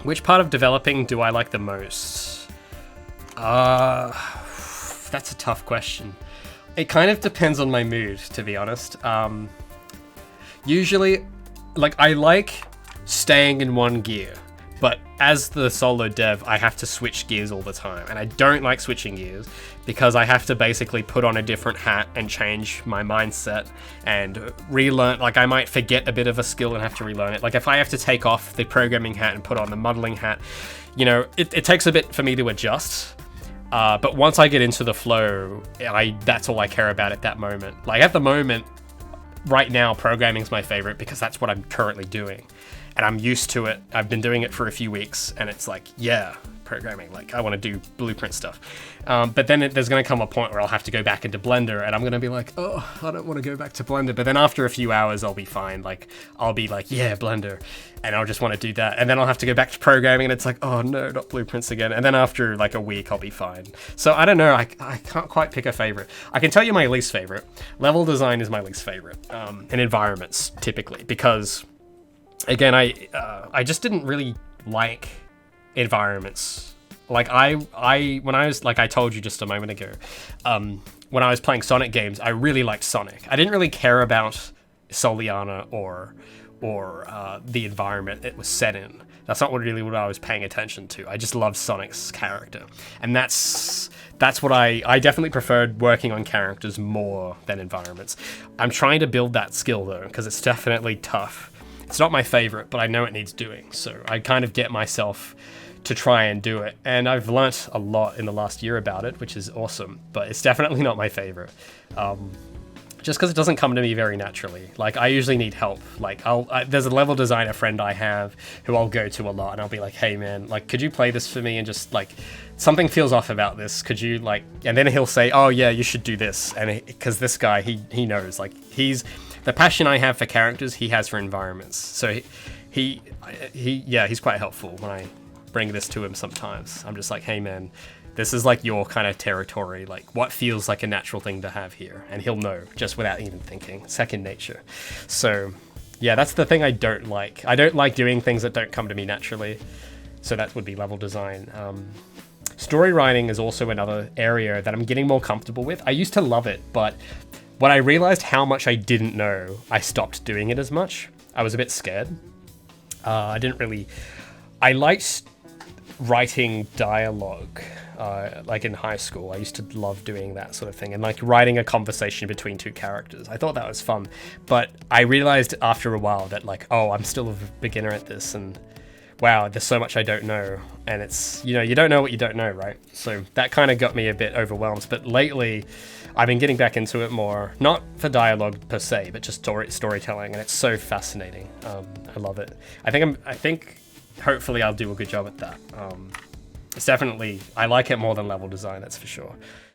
Which part of developing do I like the most? That's a tough question. It kind of depends on my mood, to be honest. Usually, like, I like staying in one gear, but as the solo dev, I have to switch gears all the time, and I don't like switching gears because I have to basically put on a different hat and change my mindset and relearn. Like, I might forget a bit of a skill and have to relearn it. Like, if I have to take off the programming hat and put on the modeling hat, you know, it takes a bit for me to adjust. But once I get into the flow, that's all I care about at that moment. Like, at the moment, right now, programming's my favorite because that's what I'm currently doing. And I'm used to it. I've been doing it for a few weeks, and it's like, yeah, programming. Like, I want to do blueprint stuff. But then there's going to come a point where I'll have to go back into Blender, and I'm going to be like, oh, I don't want to go back to Blender. But then after a few hours, I'll be fine. Like, I'll be like, yeah, Blender. And I'll just want to do that. And then I'll have to go back to programming, and it's like, oh, no, not blueprints again. And then after, like, a week, I'll be fine. So I don't know. I can't quite pick a favorite. I can tell you my least favorite. Level design is my least favorite. And environments, typically, because... Again, I just didn't really like environments. Like when I was, like I told you just a moment ago, when I was playing Sonic games, I really liked Sonic. I didn't really care about Soliana or the environment it was set in. That's not really what I was paying attention to. I just loved Sonic's character, and that's what I definitely preferred working on characters more than environments. I'm trying to build that skill though, because it's definitely tough. It's not my favorite, but I know it needs doing, so I kind of get myself to try and do it. And I've learnt a lot in the last year about it, which is awesome, but it's definitely not my favorite. Just because it doesn't come to me very naturally. Like, I usually need help. Like, there's a level designer friend I have who I'll go to a lot, and I'll be like, hey man, like, could you play this for me? And just like, something feels off about this. Could you like, and then he'll say, oh yeah, you should do this. And because this guy, he knows, like, the passion I have for characters, he has for environments. So he's quite helpful when I bring this to him sometimes. I'm just like, hey man, this is like your kind of territory. Like, what feels like a natural thing to have here? And he'll know just without even thinking. Second nature. So yeah, that's the thing I don't like. I don't like doing things that don't come to me naturally. So that would be level design. Story writing is also another area that I'm getting more comfortable with. I used to love it, but when I realized how much I didn't know, I stopped doing it as much. I was a bit scared. I liked writing dialogue, like in high school. I used to love doing that sort of thing, and like writing a conversation between two characters. I thought that was fun, but I realized after a while that like, oh, I'm still a beginner at this, and wow, there's so much I don't know. And it's, you know, you don't know what you don't know, right? So that kind of got me a bit overwhelmed. But lately, I've been getting back into it more, not for dialogue per se, but just storytelling, and it's so fascinating. I love it. I think hopefully I'll do a good job at that. It's definitely, I like it more than level design, that's for sure.